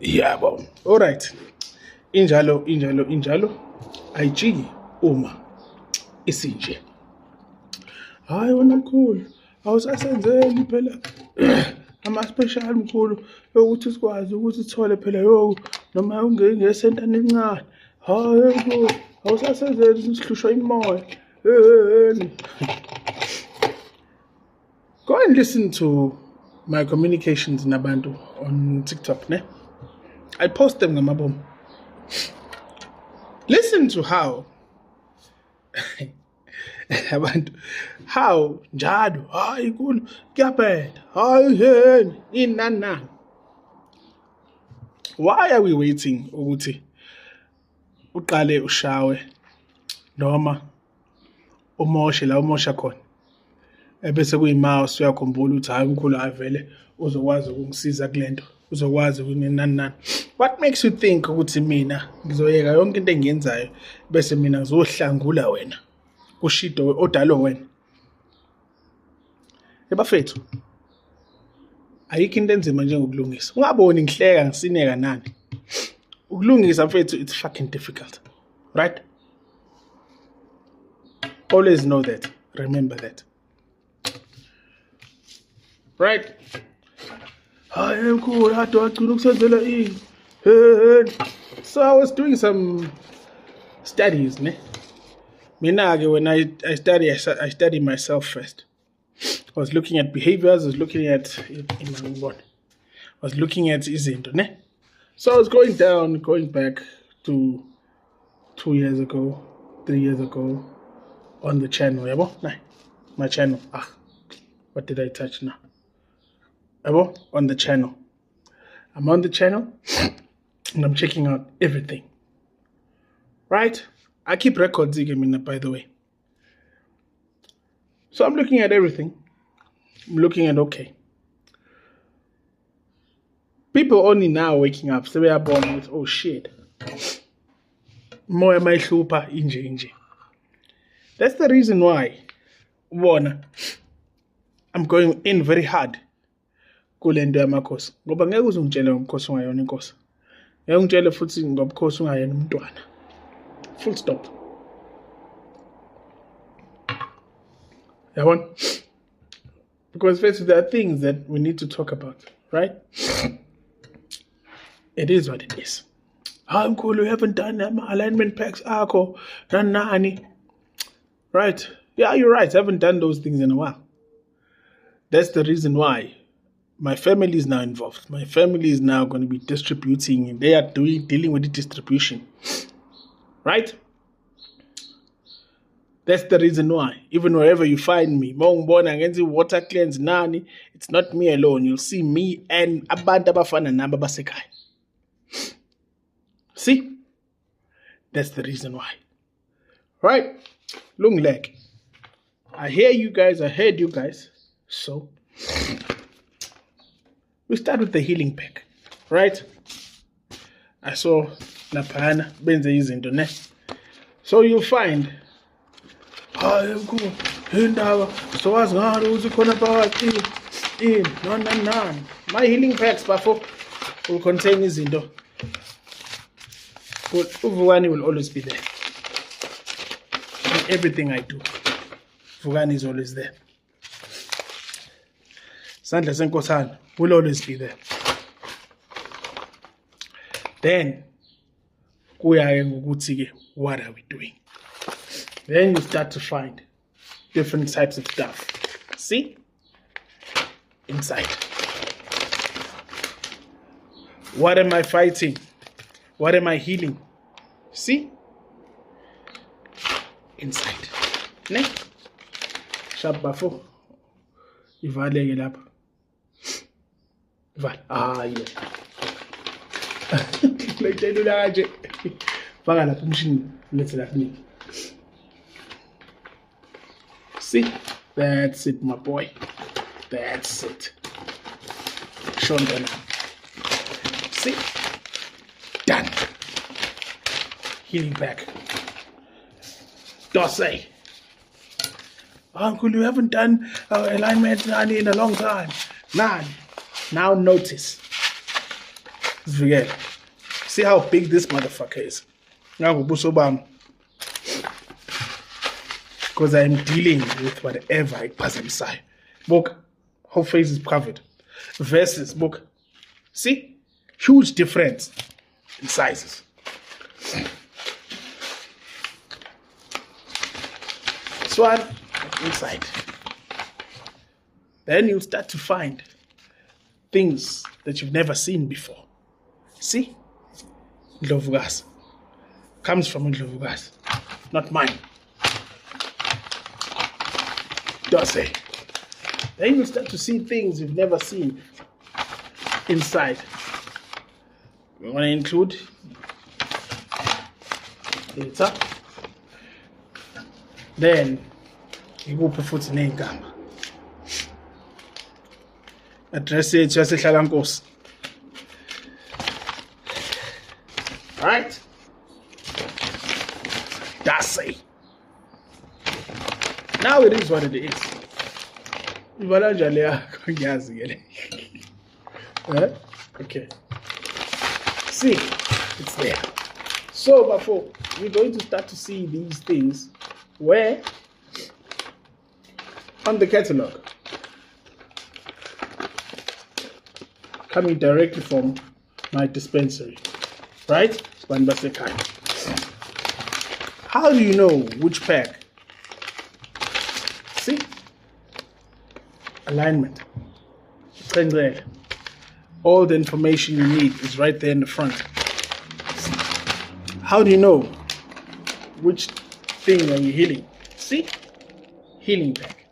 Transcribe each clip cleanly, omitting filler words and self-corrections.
Yabo. Alright. Injalo. Ayijiki uma isinje. Hayi wena mkhulu. Awusasenzeli phela. Ama-special mkhulu ukuthi sikwazi ukuthi sithole phela noma ungesentana encane. Hayi mkhulu. Awusasenzeli sihlushwa imoya. Go and listen to my communications nabantu on TikTok, ne? I post them ngamabomu. Listen to how abantu njalo hayi kulo kuyabheda hayi yeni inana. Why are we waiting ukuthi uqale ushawe noma umoshe la umosha khona ebese kuyimouse uyakhumbula ukuthi hayi mkhulu avele uzokwazi ukungisiza kulento uzokwazi ukunenani. What makes you think ukuthi mina ngizoyeka yonke into engiyenzayo bese mina ngizohlangula wena kushido odalo wena? Ebafethu ayikho into enzima njengokulungisa. Ungaboni ngihleka ngisineka nani. Ukulungisa mfethu it's fucking difficult. Right? Always know that. Remember that. Right? Hayi mkhulu hade wagcina ukusenzela ini. So I was doing some studies, ne? Mina ke when I study myself first. I was looking at behaviors, I was looking at izinto, ne? So I was going back to 2 years ago, 3 years ago on the channel, yabo? Nah, my channel. What did I touch now? Yabo? On the channel. I'm on the channel and I'm checking out everything. Right? I keep records, by the way. So I'm looking at everything. I'm looking at, okay. People only now waking up. So they are born with, oh shit. Moya maihlupa inje. That's the reason why, I'm going in very hard. Kulendo yamakhosi. Ngoba ngeke uzungitshele ngomkhosi ungayona inkosi. Ngeke ungitshele futhi ngomkhosi ungayena umntwana. Full stop. Yabona? Because first there are things that we need to talk about, right? It is what it is. I'm cool, you haven't done alignment packs, akho, nani. Right? Yeah, you're right. I haven't done those things in a while. That's the reason why my family is now involved. My family is now going to be distributing, and they are dealing with the distribution. Right? That's the reason why. Even wherever you find me, water cleanse nani, it's not me alone. You'll see me and abantu abafana nabo basekhaya. See? That's the reason why. Right? Long leg. I heard you guys. So we start with the healing pack. Right? I saw Napana benze izinto ne. So you'll find so what's my healing packs before will contain izinto. Vugani will always be there. In everything I do, Vugani is always there. Sandla Senkosana will always be there. Then, what are we doing? Then you start to find different types of stuff. See? Inside. What am I fighting? What am I healing? See? Inside. Ne? Sharp bafo. Ivaleke lapha. Ival. Yeah. Like they do that. Faka lapha umshini let's lapha. See? That's it, my boy. That's it. Shonda. See? Done. Healing back. Dorsey. Uncle, you haven't done alignment in a long time. None. Now notice. See how big this motherfucker is. Now because I'm dealing with whatever I pass inside. Book, whole face is covered. Versus book. See? Huge difference in sizes. This one inside. Then you start to find things that you've never seen before. See? Ndlovukazi. Comes from Ndlovukazi. Not mine. Dose. Then you start to see things you've never seen inside. We want to include data. Then you go put name gama. Address it just Nkosi. Alright? That's it. Now it is what it is. Okay. See, it's there. So before we're going to start to see these things where on the catalog coming directly from my dispensary, right? How do you know which pack? See? Alignment. All the information you need is right there in the front. How do you know which thing are you healing? See? Healing pack.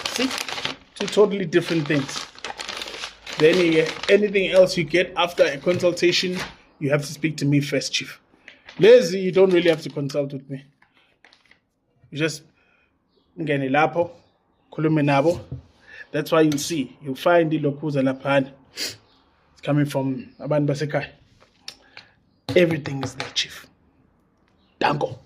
See? Two totally different things. Then anything else you get after a consultation, you have to speak to me first, Chief. Lazy, you don't really have to consult with me. You just ngene lapho, khulume nabo. That's why you'll find the lokuza laphan. It's coming from abantu basekhaya. Everything is there, Chief. Danko.